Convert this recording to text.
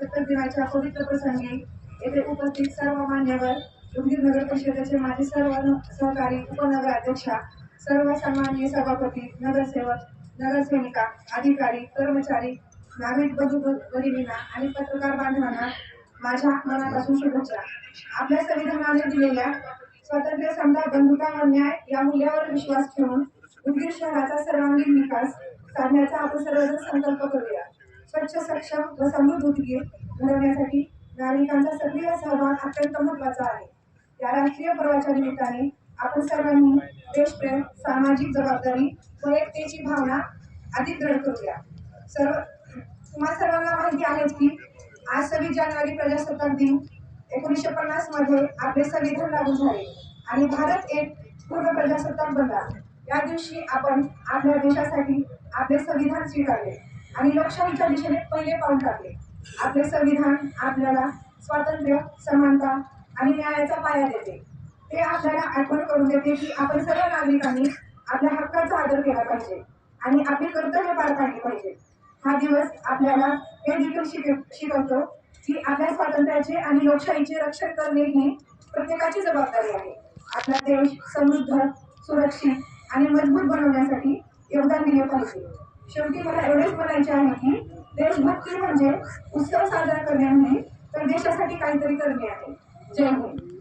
प्रजासत्ताक दिनाच्या पवित्र प्रसंगी येथे उपस्थित सर्व मान्यवर, उदगीर नगर परिषदेचे माजी सर्व सहकारी, उपनगराध्यक्षा, सर्व सन्माननीय सभापती, नगरसेवक, नगरसेविका, अधिकारी, कर्मचारी, नागरिक बंधू भगिनींना आणि पत्रकार बांधवांना माझ्या मनापासून शुभेच्छा। आपल्या संविधानाने दिलेल्या स्वातंत्र्य, समता, बंधुता व न्याय या मूल्यावर विश्वास ठेवून उदगीर शहराचा सर्वांगीण विकास साधण्याचा आपण सर्वजण संकल्प करूया। स्वच्छ, सक्षम व समृद्ध उदगीर घडवण्यासाठी नागरिकांचा सक्रिय सहभाग अत्यंत महत्त्वाचा आहे। या राष्ट्रीय पर्वाच्या निमित्ताने आपण सर्वांनी देशप्रेम, सामाजिक जबाबदारी व एकतेची भावना अधिक दृढ करूया। तुम्हा सर्वांना माहिती आहे की आज 26 जानेवारी प्रजासत्ताक दिन 1950 मध्ये आपले संविधान लागू झाले आणि भारत एक पूर्ण प्रजासत्ताक बनला। या दिवशी आपण आपल्या देशासाठी आपले संविधान स्वीकारले आणि लोकशाहीच्या दिशेने पहिले पाऊल टाकले। आपले संविधान आपल्याला स्वातंत्र्य, समानता आणि न्यायाचा पाया देते। ते आपल्याला आठवण करून देते की आपण सर्व नागरिकांनी आपल्या हक्काचा आदर केला पाहिजे आणि आपली कर्तव्य पार पाडली पाहिजे। हा दिवस आपल्याला हे देखील शिकवतो की आपल्या स्वातंत्र्याचे आणि लोकशाहीचे रक्षण करणे ही प्रत्येकाची जबाबदारी आहे। आपला देश समृद्ध, सुरक्षित आणि मजबूत बनवण्यासाठी योगदान दिले पाहिजे। शेवटी मला एवढेच म्हणायचे आहे की देशभक्ती म्हणजे उत्सव साजरा करणे नाही, तर देशासाठी काहीतरी करणे आहे। जय हिंद।